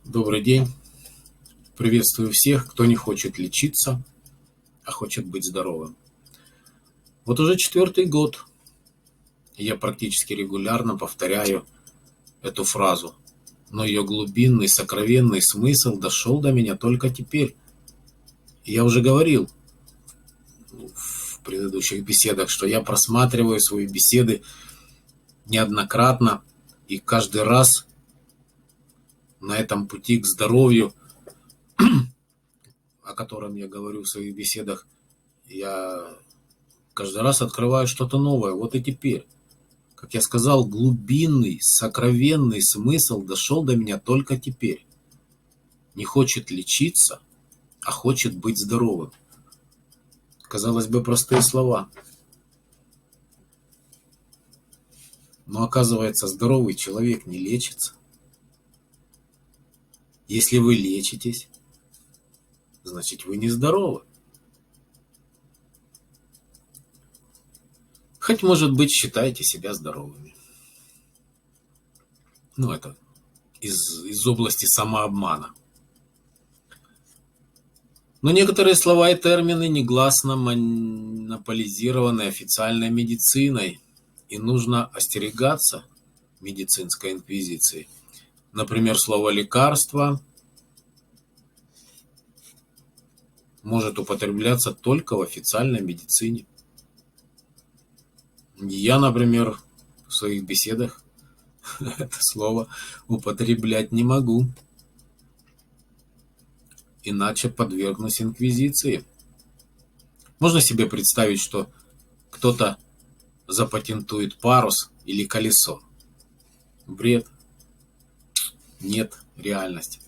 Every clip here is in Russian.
Добрый день. Приветствую всех, кто не хочет лечиться, а хочет быть здоровым. Вот уже 4-й год я практически регулярно повторяю эту фразу, но ее глубинный, сокровенный смысл дошел до меня только теперь. И я уже говорил в предыдущих беседах, что я просматриваю свои беседы неоднократно, и каждый раз на этом пути к здоровью, о котором я говорю в своих беседах, я каждый раз открываю что-то новое. Вот и теперь. Как я сказал, глубинный, сокровенный смысл дошел до меня только теперь. Не хочет лечиться, а хочет быть здоровым. Казалось бы, простые слова. Но оказывается, здоровый человек не лечится. Если вы лечитесь, значит вы не здоровы. Хоть, может быть, считаете себя здоровыми. Ну, это из области самообмана. Но некоторые слова и термины негласно монополизированы официальной медициной, и нужно остерегаться медицинской инквизиции. Например, слово «лекарство» может употребляться только в официальной медицине. Я, например, в своих беседах это слово употреблять не могу, иначе подвергнусь инквизиции. Можно себе представить, что кто-то запатентует парус или колесо. Бред. Нет, реальность.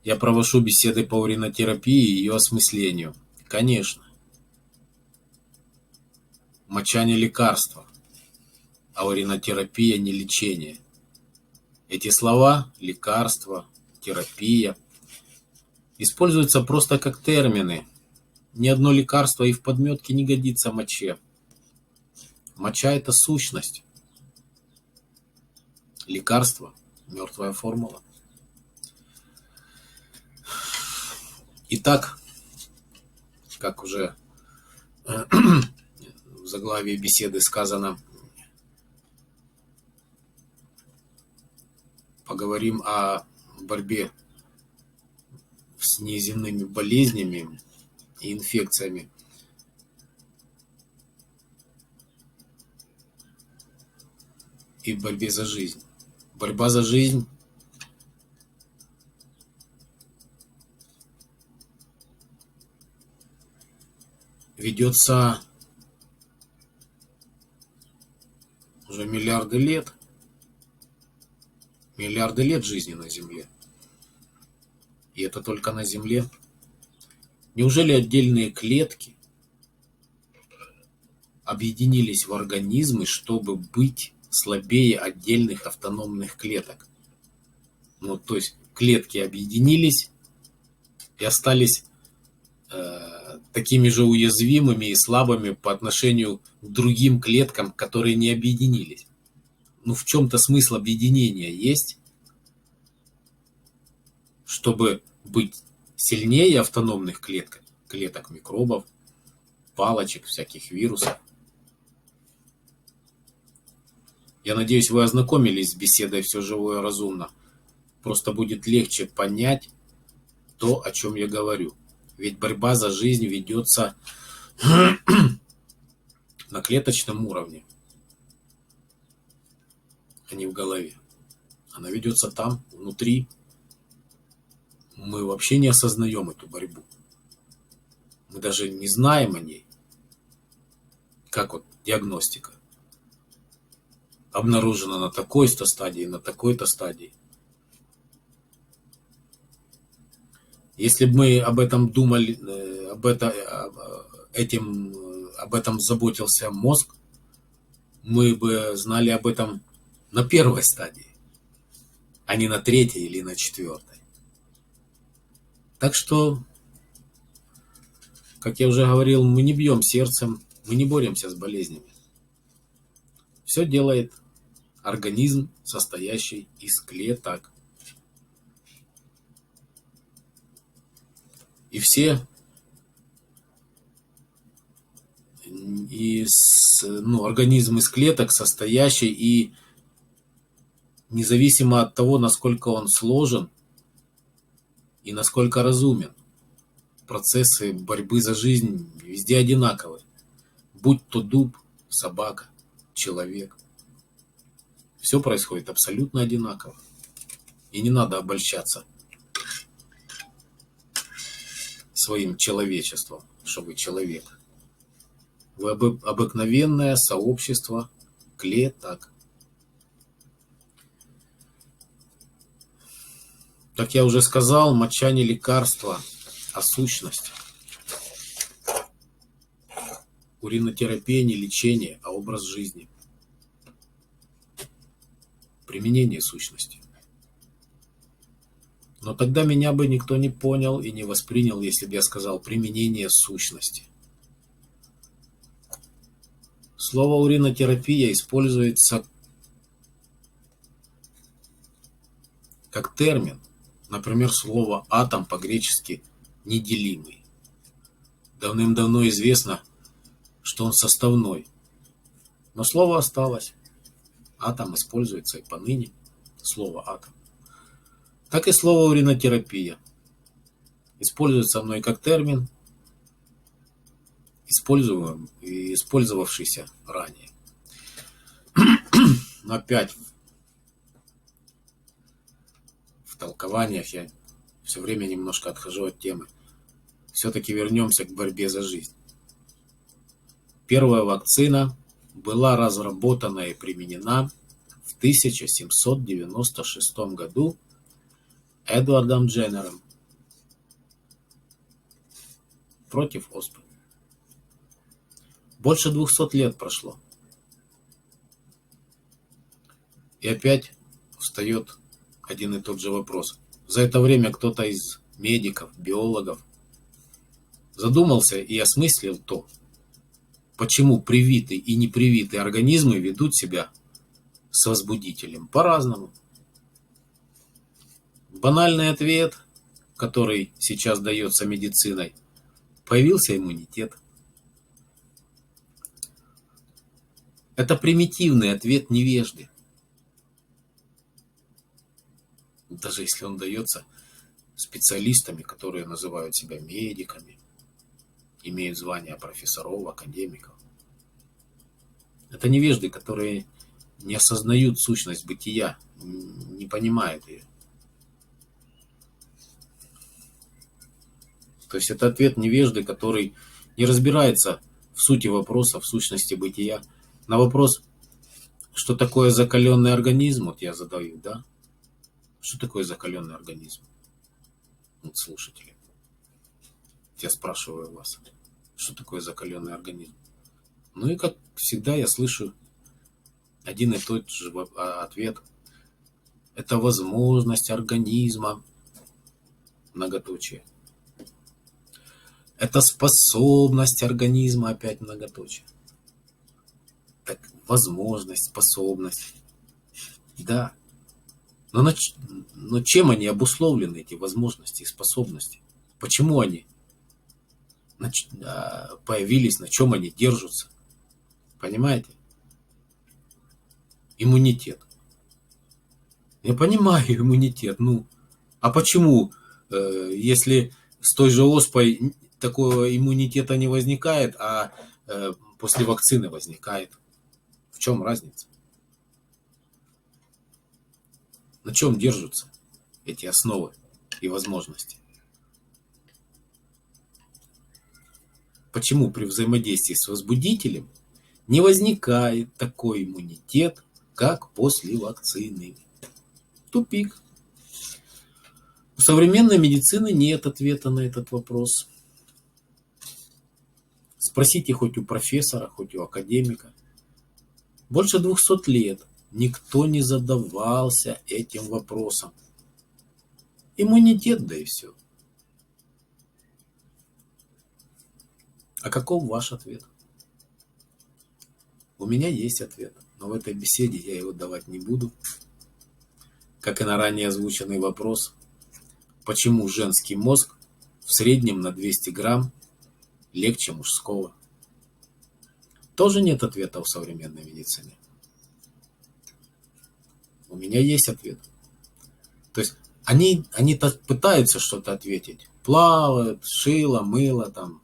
Я провожу беседы по уринотерапии и ее осмыслению. Конечно. Моча не лекарство, а уринотерапия не лечение. Эти слова «лекарство», «терапия» используются просто как термины. Ни одно лекарство и в подметке не годится моче. Моча – это сущность. Лекарство – мертвая формула. Итак, как уже в заглавии беседы сказано, поговорим о борьбе с внеземными болезнями и инфекциями. И в борьбе за жизнь. Борьба за жизнь ведется уже миллиарды лет. Миллиарды лет жизни на Земле. И это только на Земле. Неужели отдельные клетки объединились в организмы, чтобы быть слабее отдельных автономных клеток? Ну, то есть клетки объединились и остались такими же уязвимыми и слабыми по отношению к другим клеткам, которые не объединились. Ну, в чем-то смысл объединения есть, чтобы быть сильнее автономных клеток микробов, палочек, всяких вирусов. Я надеюсь, вы ознакомились с беседой «Все живое разумно». Просто будет легче понять то, о чем я говорю. Ведь борьба за жизнь ведется на клеточном уровне, а не в голове. Она ведется там, внутри. Мы вообще не осознаем эту борьбу. Мы даже не знаем о ней. Как вот диагностика. Обнаружена на такой-то стадии, на такой-то стадии. Если бы мы об этом думали, об этом заботился мозг, мы бы знали об этом на первой стадии, а не на третьей или на четвертой. Так что, как я уже говорил, мы не бьем сердцем, мы не боремся с болезнями. Все делает организм, состоящий из клеток. И все организм из клеток состоящий, и независимо от того, насколько он сложен и насколько разумен, процессы борьбы за жизнь везде одинаковы. Будь то дуб, собака, человек. Все происходит абсолютно одинаково. И не надо обольщаться своим человечеством, что вы человек. Вы обыкновенное сообщество клеток. Как я уже сказал, моча не лекарство, а сущность. Уринотерапия не лечение, а образ жизни. Применение сущности. Но тогда меня бы никто не понял и не воспринял, если бы я сказал применение сущности. Слово уринотерапия используется как термин. Например, слово атом по-гречески неделимый. Давным-давно известно, что он составной. Но слово осталось. Атом используется и поныне. Слово атом. Так и слово уринотерапия используется мной как термин, использовавшийся ранее. Но опять в толкованиях я все время немножко отхожу от темы. Все-таки вернемся к борьбе за жизнь. Первая вакцина была разработана и применена в 1796 году Эдвардом Дженнером против оспы. Больше 200 лет прошло. И опять встает один и тот же вопрос. За это время кто-то из медиков, биологов задумался и осмыслил то, почему привитые и непривитые организмы ведут себя с возбудителем по-разному. Банальный ответ, который сейчас дается медициной, появился иммунитет. Это примитивный ответ невежды. Даже если он дается специалистами, которые называют себя медиками, имеют звания профессоров, академиков. Это невежды, которые не осознают сущность бытия, не понимают ее. То есть это ответ невежды, который не разбирается в сути вопроса, в сущности бытия. На вопрос, что такое закаленный организм, вот я задаю, да? Что такое закаленный организм? Вот слушатели. Я спрашиваю вас, что такое закаленный организм? Ну и как всегда я слышу один и тот же ответ. Это возможность организма, многоточие. Это способность организма, опять многоточие. Так, возможность, способность. Да. Но чем они обусловлены, эти возможности и способности? Почему они появились, на чем они держатся? Понимаете? Иммунитет. Я понимаю иммунитет. А почему, если с той же оспой такого иммунитета не возникает, а после вакцины возникает? В чем разница? На чем держатся эти основы и возможности? Почему при взаимодействии с возбудителем не возникает такой иммунитет, как после вакцины? Тупик. У современной медицины нет ответа на этот вопрос. Спросите хоть у профессора, хоть у академика. Больше 200 лет никто не задавался этим вопросом. Иммунитет, да и все. А каков ваш ответ? У меня есть ответ, но в этой беседе я его давать не буду. Как и на ранее озвученный вопрос, почему женский мозг в среднем на 200 грамм легче мужского. Тоже нет ответа у современной медицины. У меня есть ответ. То есть они пытаются что-то ответить. Плавают, шило, мыло там.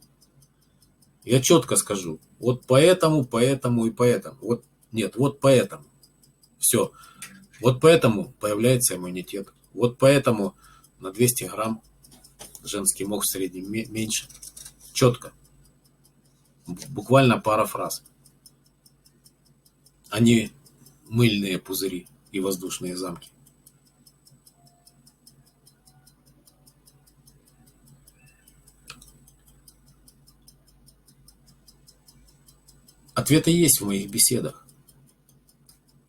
Я четко скажу. Вот поэтому, поэтому и поэтому. Вот нет, вот поэтому. Все. Вот поэтому появляется иммунитет. Вот поэтому на 200 грамм женский мох в среднем меньше. Четко. Буквально пара фраз. А не мыльные пузыри и воздушные замки. Ответы есть в моих беседах.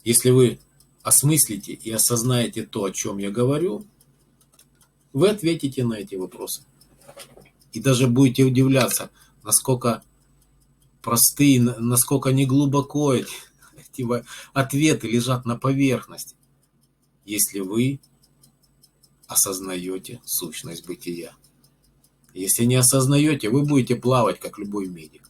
Если вы осмыслите и осознаете то, о чем я говорю, вы ответите на эти вопросы. И даже будете удивляться, насколько простые, насколько неглубоко эти ответы лежат на поверхности, если вы осознаете сущность бытия. Если не осознаете, вы будете плавать, как любой медик.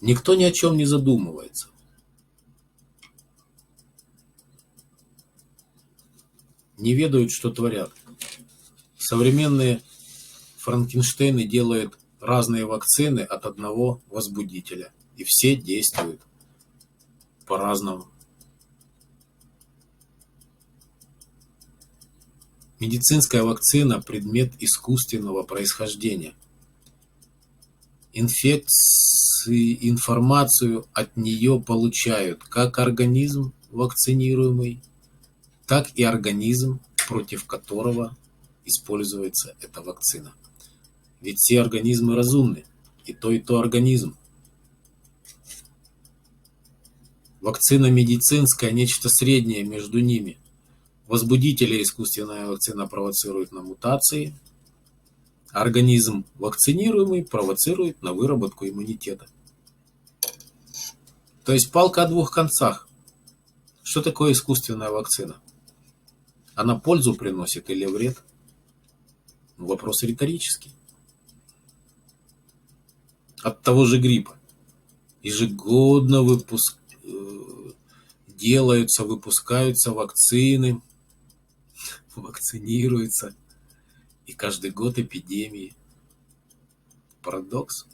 Никто ни о чем не задумывается. Не ведают, что творят. Современные Франкенштейны делают разные вакцины от одного возбудителя. И все действуют по-разному. Медицинская вакцина – предмет искусственного происхождения. Инфекции, информацию от нее получают как организм вакцинируемый, так и организм, против которого используется эта вакцина. Ведь все организмы разумны, и то организм. Вакцина медицинская – нечто среднее между ними. Возбудители искусственная вакцина провоцирует на мутации, организм вакцинируемый провоцирует на выработку иммунитета. То есть палка о двух концах. Что такое искусственная вакцина? Она пользу приносит или вред? Вопрос риторический. От того же гриппа ежегодно выпускаются вакцины, вакцинируются, и каждый год эпидемии. Парадокс.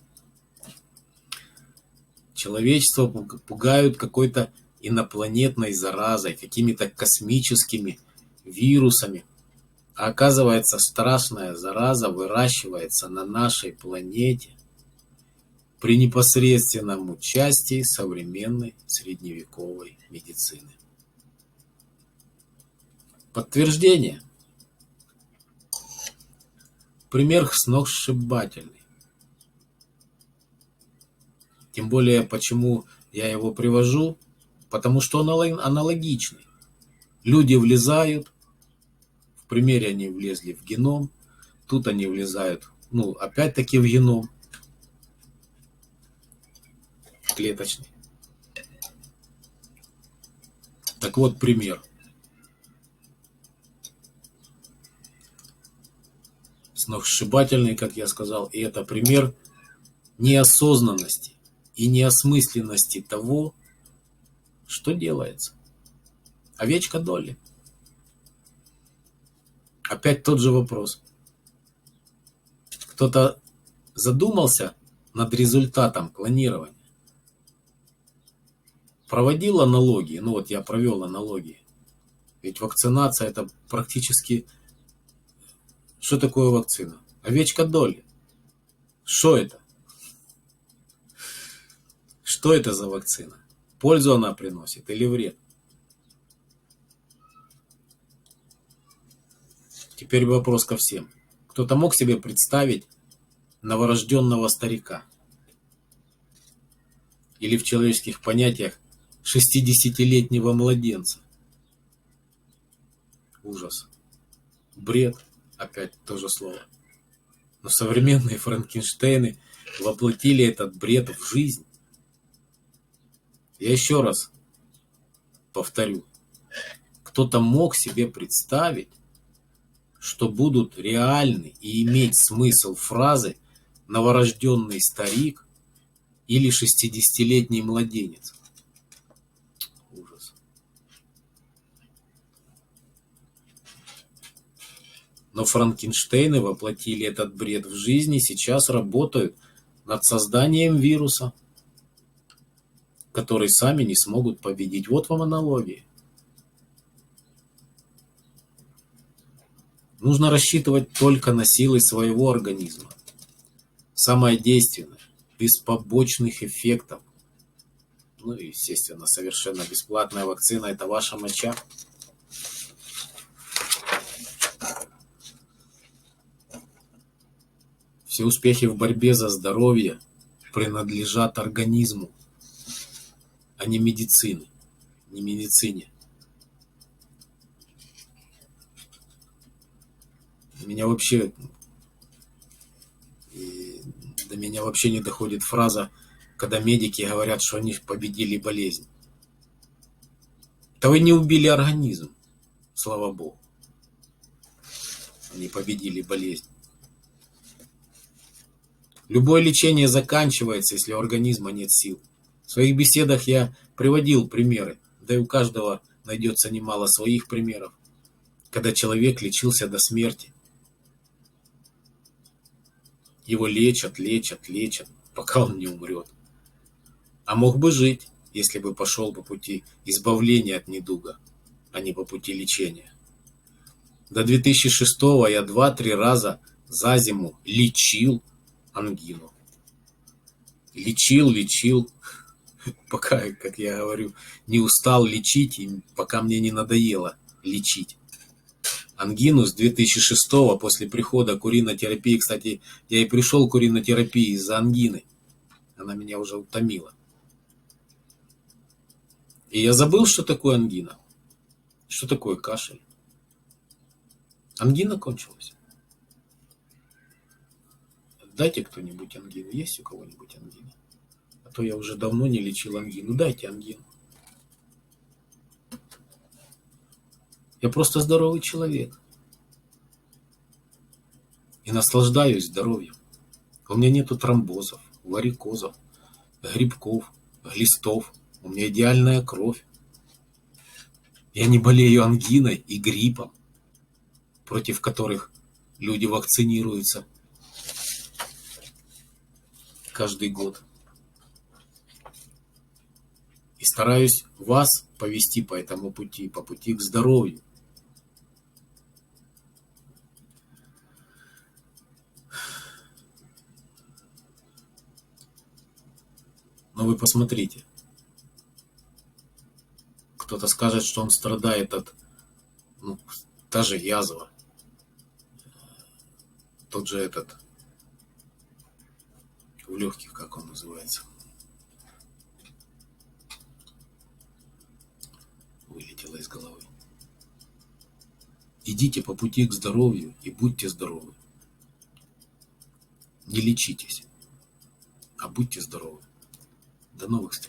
Человечество пугают какой-то инопланетной заразой, какими-то космическими вирусами. А оказывается, страшная зараза выращивается на нашей планете при непосредственном участии современной средневековой медицины. Подтверждение. Пример сногсшибательный. Тем более, почему я его привожу? Потому что он аналогичный. Люди влезают, в примере они влезли в геном, тут они влезают, опять-таки в геном клеточный. Так вот, пример. Сногсшибательный, как я сказал, и это пример неосознанности и неосмысленности того, что делается. Овечка Долли. Опять тот же вопрос. Кто-то задумался над результатом клонирования? Проводил аналогии? Я провел аналогии. Ведь вакцинация – это практически... Что такое вакцина? Овечка Долли. Что это? Что это за вакцина? Пользу она приносит или вред? Теперь вопрос ко всем. Кто-то мог себе представить новорожденного старика? Или в человеческих понятиях 60-летнего младенца? Ужас. Бред. Опять то же слово. Но современные Франкенштейны воплотили этот бред в жизнь. Я еще раз повторю. кто-то мог себе представить, что будут реальны и иметь смысл фразы «новорожденный старик» или «60-летний младенец». Ужас. Но Франкенштейны воплотили этот бред в жизнь и сейчас работают над созданием вируса, который сами не смогут победить. Вот вам аналогия. Нужно рассчитывать только на силы своего организма. Самое действенное, без побочных эффектов. Ну и, естественно, совершенно бесплатная вакцина – это ваша моча. Все успехи в борьбе за здоровье принадлежат организму, а не медицине. До меня вообще не доходит фраза, когда медики говорят, что они победили болезнь. Да вы не убили организм, слава богу. Они победили болезнь. Любое лечение заканчивается, если у организма нет сил. В своих беседах я приводил примеры, да и у каждого найдется немало своих примеров, когда человек лечился до смерти. Его лечат, пока он не умрет. А мог бы жить, если бы пошел по пути избавления от недуга, а не по пути лечения. До 2006-го я 2-3 раза за зиму лечил ангину. Лечил, пока, как я говорю, не устал лечить, и пока мне не надоело лечить. Ангину с 2006-го, после прихода к уринотерапии, кстати, я и пришел к уринотерапии из-за ангины. Она меня уже утомила. И я забыл, что такое ангина. Что такое кашель. Ангина кончилась. Дайте кто-нибудь ангину. Есть у кого-нибудь ангина? А то я уже давно не лечил ангину. Дайте ангину. Я просто здоровый человек. И наслаждаюсь здоровьем. У меня нету тромбозов, варикозов, грибков, глистов. У меня идеальная кровь. Я не болею ангиной и гриппом, против которых люди вакцинируются каждый год. И стараюсь вас повести по этому пути, по пути к здоровью. Но вы посмотрите. Кто-то скажет, что он страдает от, та же язва. Тот же этот, в легких, как он называется. Вылетело из головы. Идите по пути к здоровью и будьте здоровы. Не лечитесь, а будьте здоровы. До новых встреч.